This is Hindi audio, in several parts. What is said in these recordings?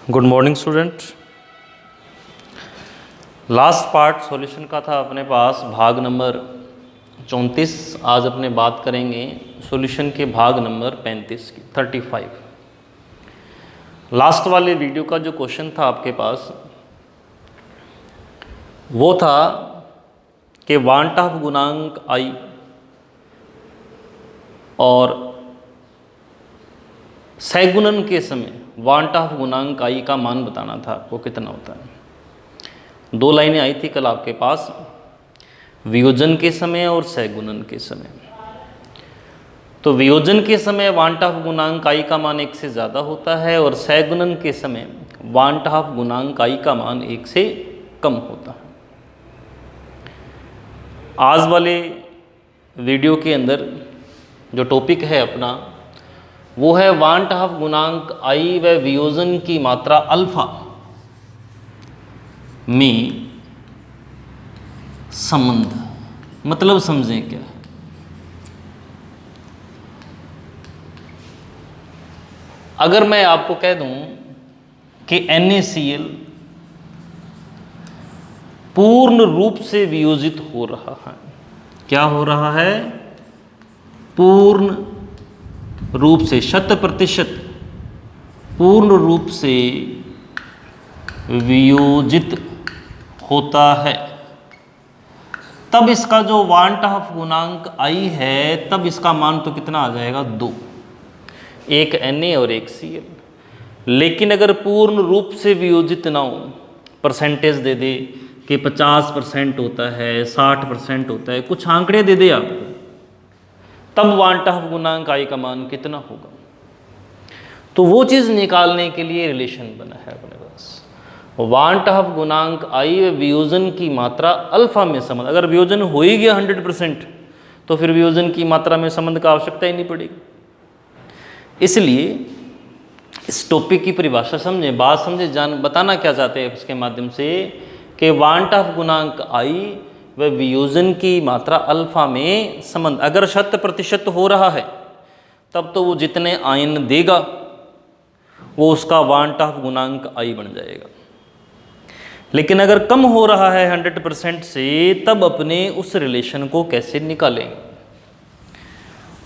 Good morning student. Last part solution का था अपने पास भाग नंबर 34। आज अपने बात करेंगे सॉल्यूशन के भाग नंबर 35 की 35। लास्ट वाले वीडियो का जो क्वेश्चन था आपके पास वो था कि वांट ऑफ गुणांक आई और सहगुणन के समय वांट ऑफ गुणांक आई का मान बताना था आपको कितना होता है। दो लाइनें आई थी कल आपके पास, वियोजन के समय और सहगुणन के समय। तो वियोजन के समय वांट ऑफ गुणांक आई का मान 1 से ज़्यादा होता है और सहगुणन के समय वांट ऑफ गुणांक आई का मान 1 से कम होता है। आज वाले वीडियो के अंदर जो टॉपिक है अपना वो है वांट ऑफ गुणांक आई व वियोजन की मात्रा अल्फा में संबंध। मतलब समझें क्या है। अगर मैं आपको कह दूं कि NaCl पूर्ण रूप से वियोजित हो रहा है, क्या हो रहा है? पूर्ण रूप से, 100% पूर्ण रूप से वियोजित होता है, तब इसका जो वांट ऑफ गुणांक आई है तब इसका मान तो कितना आ जाएगा? 2, एक Na और एक Cl। लेकिन अगर पूर्ण रूप से वियोजित ना हो, परसेंटेज दे दे कि 50% होता है, 60% होता है, कुछ आंकड़े दे दे आपको, तब वांट ऑफ गुणांक आई का मान कितना होगा? तो वो चीज़ निकालने के लिए रिलेशन बना है अपने पास। वांट ऑफ गुणांक आई व वियोजन की मात्रा अल्फा में संबंध। अगर वियोजन हो ही गया 100% तो फिर वियोजन की मात्रा में संबंध का आवश्यकता ही नहीं पड़ेगी। इसलिए इस टॉपिक की परिभाषा समझे, बात समझे, बताना क्या चाहते हैं इसके माध्यम से कि वांट ऑफ गुणांक आई व वियोजन की मात्रा अल्फा में संबंध। अगर 100% हो रहा है तब तो वो जितने आयन देगा वो उसका वांट ऑफ गुणांक आई बन जाएगा। लेकिन अगर कम हो रहा है 100% से, तब अपने उस रिलेशन को कैसे निकालेंगे?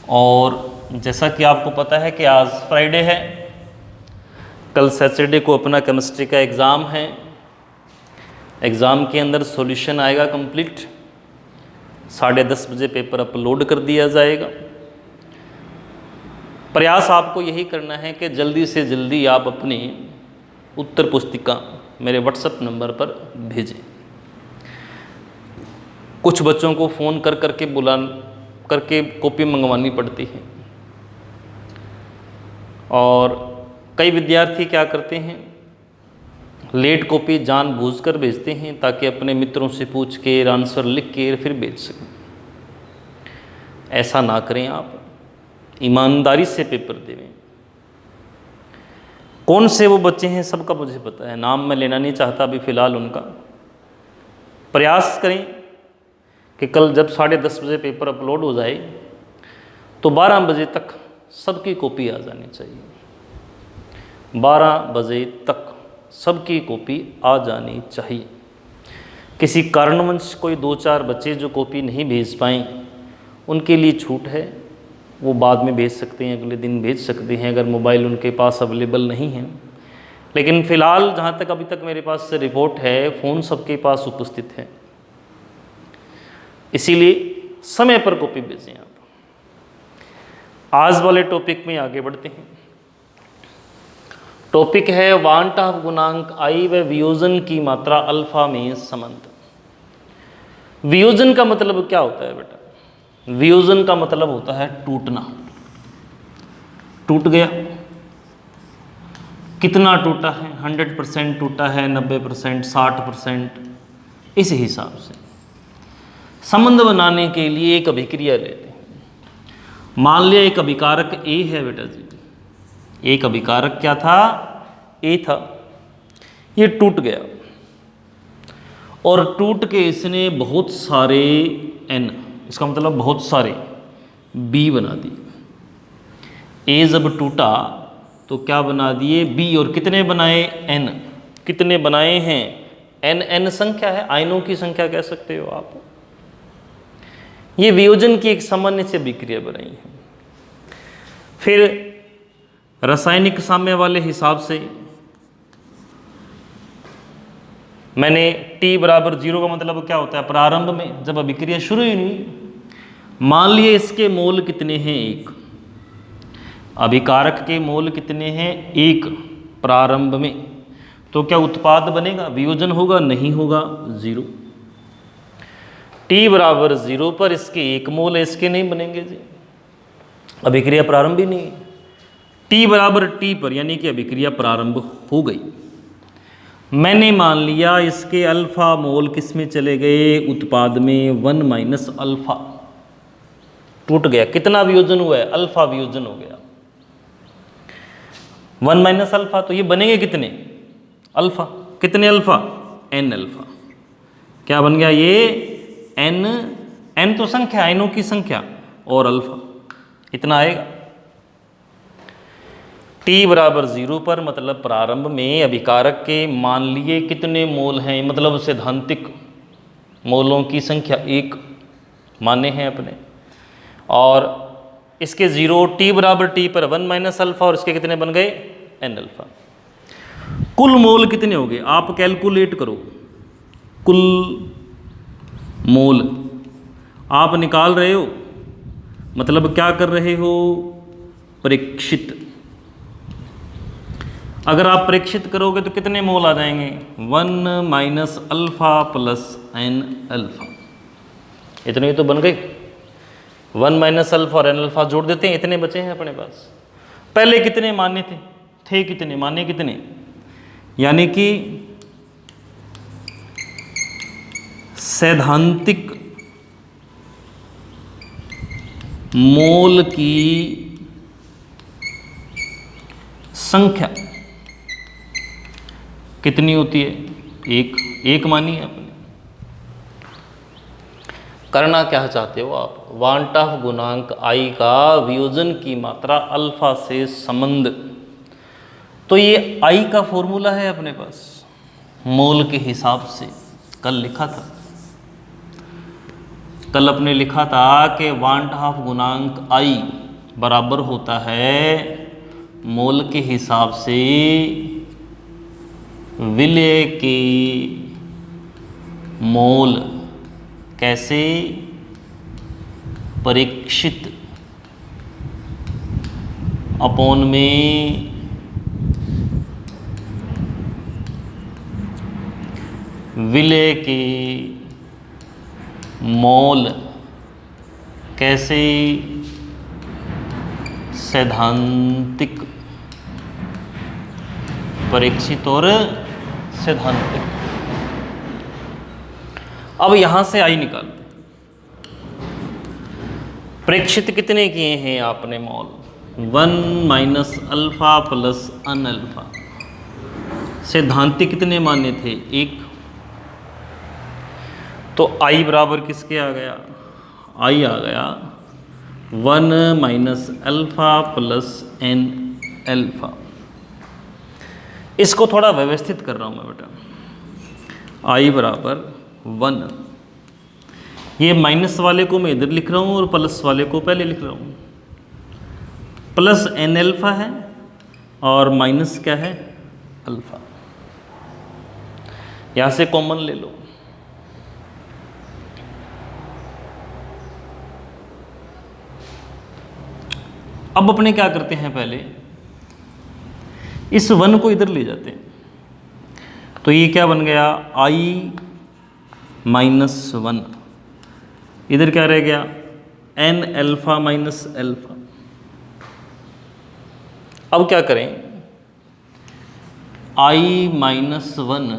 और जैसा कि आपको पता है कि आज फ्राइडे है, कल सैटरडे को अपना केमिस्ट्री का एग्ज़ाम है। एग्ज़ाम के अंदर सॉल्यूशन आएगा कंप्लीट, 10:30 बजे पेपर अपलोड कर दिया जाएगा। प्रयास आपको यही करना है कि जल्दी से जल्दी आप अपनी उत्तर पुस्तिका मेरे व्हाट्सएप नंबर पर भेजें। कुछ बच्चों को फ़ोन कर करके करके कॉपी मंगवानी पड़ती है और कई विद्यार्थी क्या करते हैं, लेट कॉपी जानबूझकर भेजते हैं ताकि अपने मित्रों से पूछ के आंसर लिख के फिर भेज सकें। ऐसा ना करें, आप ईमानदारी से पेपर देवें। कौन से वो बच्चे हैं सबका मुझे पता है, नाम मैं लेना नहीं चाहता अभी फ़िलहाल उनका। प्रयास करें कि कल जब 10:30 बजे पेपर अपलोड हो जाए तो 12 बजे तक सबकी कॉपी आ जानी चाहिए। 12 बजे तक सबकी कॉपी आ जानी चाहिए। किसी कारणवश कोई 2-4 बच्चे जो कॉपी नहीं भेज पाएँ उनके लिए छूट है, वो बाद में भेज सकते हैं, अगले दिन भेज सकते हैं अगर मोबाइल उनके पास अवेलेबल नहीं है। लेकिन फ़िलहाल जहाँ तक अभी तक मेरे पास रिपोर्ट है, फ़ोन सबके पास उपस्थित है, इसीलिए समय पर कॉपी भेजें आप। आज वाले टॉपिक में आगे बढ़ते हैं। टॉपिक है वांट ऑफ गुणांक आई व वियोजन की मात्रा अल्फा में संबंध। वियोजन का मतलब क्या होता है बेटा? वियोजन का मतलब होता है टूटना। टूट गया, कितना टूटा है? 100% टूटा है, 90%, 60%, इस हिसाब से संबंध बनाने के लिए एक अभिक्रिया लेते हैं। मान लिया एक अभिकारक ए है बेटा जी, एक अभिकारक क्या था? ए था। ये टूट गया और टूट के इसने बहुत सारे N, इसका मतलब बहुत सारे B बना दिए। ए जब टूटा तो क्या बना दिए बी, और कितने बनाए एन, कितने बनाए हैं एन, एन संख्या है, आयनों की संख्या कह सकते हो आप। ये वियोजन की एक सामान्य से अभिक्रिया बनाई है। फिर रासायनिक साम्य वाले हिसाब से मैंने t बराबर 0 का मतलब क्या होता है, प्रारंभ में जब अभिक्रिया शुरू ही नहीं, मान लिए इसके मोल कितने हैं 1, अभिकारक के मोल कितने हैं 1 प्रारंभ में, तो क्या उत्पाद बनेगा, वियोजन होगा, नहीं होगा, 0। t बराबर 0 पर इसके 1 मोल है, इसके नहीं बनेंगे जी, अभिक्रिया प्रारंभ ही नहीं। t बराबर t पर यानी कि अभिक्रिया प्रारंभ हो गई। मैंने मान लिया इसके अल्फा मोल किस में चले गए, उत्पाद में, 1 माइनस अल्फा, टूट गया, कितना वियोजन हुआ है, अल्फा वियोजन हो गया, 1 माइनस अल्फा, तो ये बनेंगे कितने अल्फा, कितने अल्फा, n अल्फा, क्या बन गया ये n, n तो संख्या, आयनों की संख्या, और अल्फा इतना आएगा। t बराबर 0 पर मतलब प्रारंभ में अभिकारक के मान लिए कितने मोल हैं, मतलब सैद्धांतिक मोलों की संख्या 1 माने हैं अपने, और इसके 0 t बराबर t पर 1 माइनस अल्फा, और इसके कितने बन गए n अल्फा। कुल मोल कितने हो गए आप कैलकुलेट करो, कुल मोल आप निकाल रहे हो, मतलब क्या कर रहे हो, परीक्षित। अगर आप परीक्षित करोगे तो कितने मोल आ जाएंगे, 1 minus alpha plus n alpha, इतने ही तो बन गए, 1 माइनस अल्फा और n अल्फा जोड़ देते हैं, इतने बचे हैं अपने पास। पहले कितने माने थे कितने माने कितने, यानी कि सैद्धांतिक मोल की संख्या कितनी होती है, एक मानी है आपने। करना क्या चाहते हो आप, वांट ऑफ गुणांक i का वियोजन की मात्रा अल्फा से संबंध, तो ये i का फॉर्मूला है अपने पास मोल के हिसाब से, कल लिखा था, कल अपने लिखा था कि वांट ऑफ गुणांक i बराबर होता है मोल के हिसाब से विलय के मोल, कैसे, परीक्षित अपॉन में विलय के मोल, कैसे, सैद्धांतिक, परीक्षित और सैद्धांतिक। अब यहां से आई निकालते, परीक्षित कितने किए हैं आपने मोल, 1 minus alpha plus n alpha, सैद्धांतिक कितने माने थे 1, तो i बराबर किसके आ गया, i आ गया 1 minus alpha plus n alpha. इसको थोड़ा व्यवस्थित कर रहा हूं मैं बेटा, i बराबर 1, ये माइनस वाले को मैं इधर लिख रहा हूं और प्लस वाले को पहले लिख रहा हूं, प्लस n अल्फा है और माइनस क्या है अल्फा, यहां से कॉमन ले लो, अब अपने क्या करते हैं, पहले इस 1 को इधर ले जाते हैं, तो ये क्या बन गया i माइनस 1, इधर क्या रह गया n अल्फा माइनस अल्फा। अब क्या करें, i माइनस 1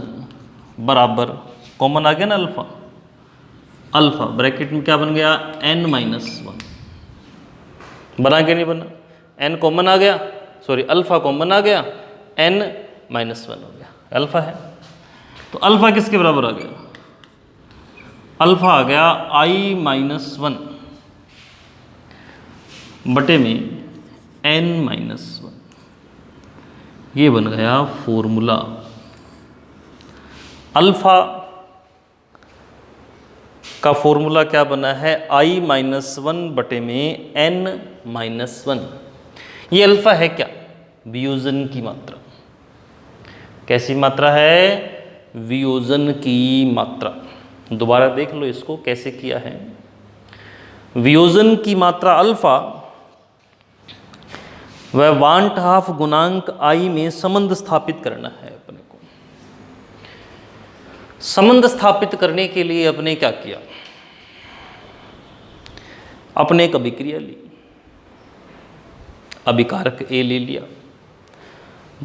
बराबर कॉमन आ गया ना अल्फा, अल्फा ब्रैकेट में क्या बन गया n माइनस 1, बना के नहीं बना, n कॉमन आ गया, सॉरी अल्फा कॉमन आ गया, n माइनस 1 हो गया, अल्फा है, तो अल्फा किसके बराबर आ गया, अल्फा आ गया i माइनस 1 बटे में n माइनस 1, ये बन गया फॉर्मूला। अल्फा का फॉर्मूला क्या बना है, i-1/n-1। ये अल्फा है क्या, वियोजन की मात्रा। कैसी मात्रा है, वियोजन की मात्रा। दोबारा देख लो इसको कैसे किया है। वियोजन की मात्रा अल्फा वह वांट हाफ गुणांक आई में संबंध स्थापित करना है अपने को। संबंध स्थापित करने के लिए अपने क्या किया, अपने एक अभिक्रिया ली, अभिकारक ए ले लिया,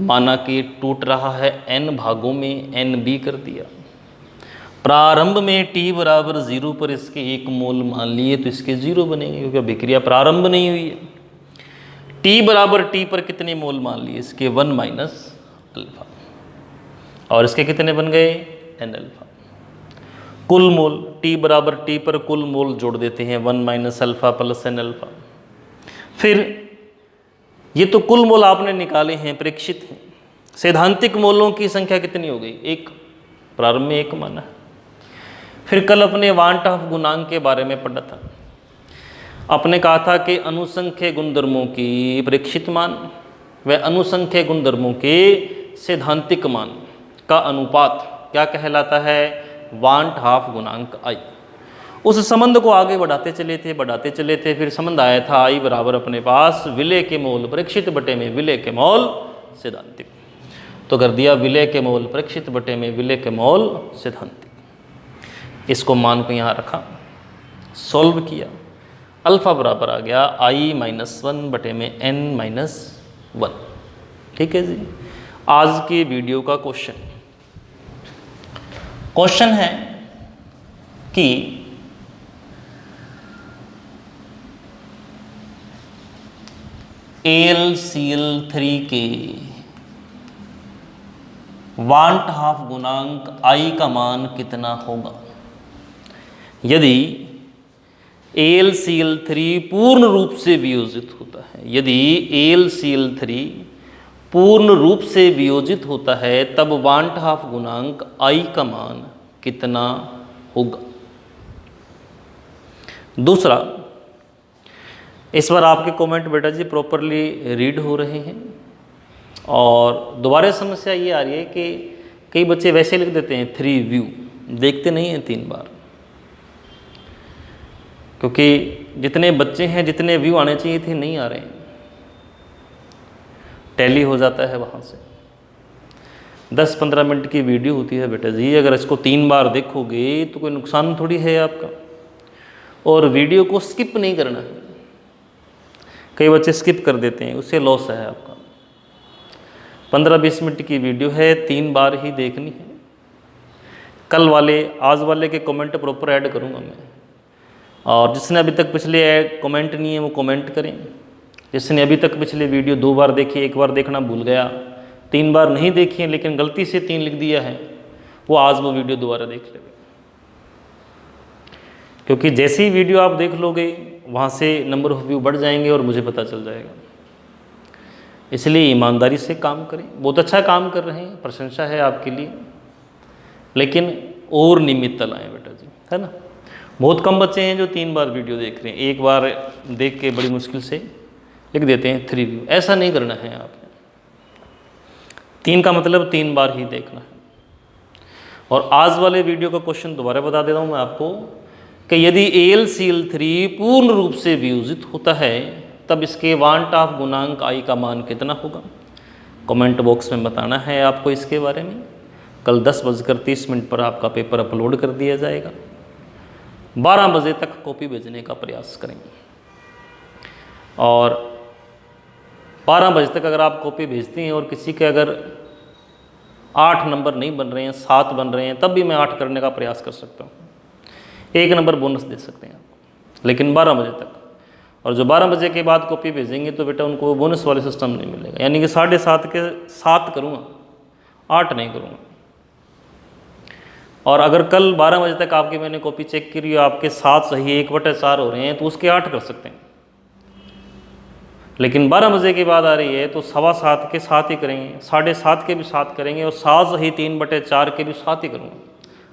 माना कि टूट रहा है n भागों में, n b कर दिया। प्रारंभ में t बराबर 0 पर इसके 1 मोल मान लिए तो इसके 0 बनेंगे, क्योंकि अभिक्रिया प्रारंभ नहीं हुई है। t बराबर t पर कितने मोल मान लिए, इसके 1 माइनस अल्फा, और इसके कितने बन गए, n अल्फा। कुल मोल t बराबर t पर कुल मोल जोड़ देते हैं, 1 minus alpha plus n alpha. फिर ये तो कुल मोल आपने निकाले हैं, प्रेक्षित हैं। सैद्धांतिक मोलों की संख्या कितनी हो गई, 1, प्रारंभ में 1 माना है। फिर कल अपने वांट ऑफ गुणांक के बारे में पढ़ा था। आपने कहा था कि अनुसंख्य गुणधर्मों की प्रेक्षित मान व अनुसंख्य गुणधर्मों के सैद्धांतिक मान का अनुपात क्या कहलाता है, वांट हाफ गुणांक आई। उस संबंध को आगे बढ़ाते चले थे, फिर संबंध आया था आई बराबर अपने पास विलय के मोल प्रेक्षित बटे में विलय के मोल सैद्धांतिक। तो कर दिया विलय के मोल प्रेक्षित बटे में विलय के मोल सैद्धांतिक। इसको मान को यहाँ रखा, सॉल्व किया, अल्फा बराबर आ गया i-1 बटे में n-1। ठीक है जी। आज के वीडियो का क्वेश्चन है कि AlCl3 के वांट हाफ गुणांक i का मान कितना होगा। यदि AlCl3 पूर्ण रूप से वियोजित होता है, यदि AlCl3 पूर्ण रूप से वियोजित होता है, तब वांट हाफ गुणांक i का मान कितना होगा। दूसरा, इस बार आपके कमेंट बेटा जी प्रॉपरली रीड हो रहे हैं। और दोबारा समस्या ये आ रही है कि कई बच्चे वैसे लिख देते हैं 3 व्यू, देखते नहीं हैं 3 बार, क्योंकि जितने बच्चे हैं जितने व्यू आने चाहिए थे नहीं आ रहे हैं, टैली हो जाता है वहाँ से। 10-15 मिनट की वीडियो होती है बेटा जी, अगर इसको 3 बार देखोगे तो कोई नुकसान थोड़ी है आपका। और वीडियो को स्किप नहीं करना है, कई बच्चे स्किप कर देते हैं, उससे लॉस है आपका। 15-20 मिनट की वीडियो है, 3 बार ही देखनी है। कल वाले आज वाले के कमेंट प्रॉपर ऐड करूँगा मैं, और जिसने अभी तक पिछले कमेंट नहीं है वो कमेंट करें। जिसने अभी तक पिछले वीडियो 2 बार देखी, 1 बार देखना भूल गया, 3 बार नहीं देखी है लेकिन गलती से 3 लिख दिया है, वो आज वो वीडियो दोबारा देख लेगा। क्योंकि जैसे ही वीडियो आप देख लोगे वहाँ से नंबर ऑफ व्यू बढ़ जाएंगे और मुझे पता चल जाएगा। इसलिए ईमानदारी से काम करें। बहुत अच्छा काम कर रहे हैं, प्रशंसा है आपके लिए, लेकिन और नियमितता लाएँ बेटा जी, है ना। बहुत कम बच्चे हैं जो 3 बार वीडियो देख रहे हैं, 1 बार देख के बड़ी मुश्किल से लिख देते हैं 3 व्यू। ऐसा नहीं करना है आपने। 3 का मतलब 3 बार ही देखना है। और आज वाले वीडियो का क्वेश्चन दोबारा बता देता हूँ मैं आपको कि यदि AlCl3 पूर्ण रूप से वियोजित होता है, तब इसके वांट ऑफ गुणांक i का मान कितना होगा। कमेंट बॉक्स में बताना है आपको इसके बारे में। कल 10:30 पर आपका पेपर अपलोड कर दिया जाएगा। 12 बजे तक कॉपी भेजने का प्रयास करेंगे, और 12 बजे तक अगर आप कॉपी भेजते हैं और किसी के अगर 8 नंबर नहीं बन रहे हैं, 7 बन रहे हैं, तब भी मैं 8 करने का प्रयास कर सकता हूँ। 1 नंबर बोनस दे सकते हैं आपको, लेकिन 12 बजे तक। और जो 12 बजे के बाद कॉपी भेजेंगे तो बेटा उनको बोनस वाले सिस्टम नहीं मिलेगा, यानी कि 7:30 के 7 करूँगा, 8 नहीं करूँगा। और अगर कल 12 बजे तक आपकी मैंने कॉपी चेक करी और आपके 7 सही 1/4 हो रहे हैं, तो उसके 8 कर सकते हैं। लेकिन 12 बजे की बात आ रही है तो 7:15 के 7 ही करेंगे, 7:30 के भी 7 करेंगे और 7 ही 3/4 के भी 7 ही करूँगा,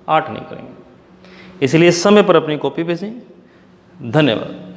8 नहीं करेंगे। इसलिए समय पर अपनी कॉपी भेजें। धन्यवाद।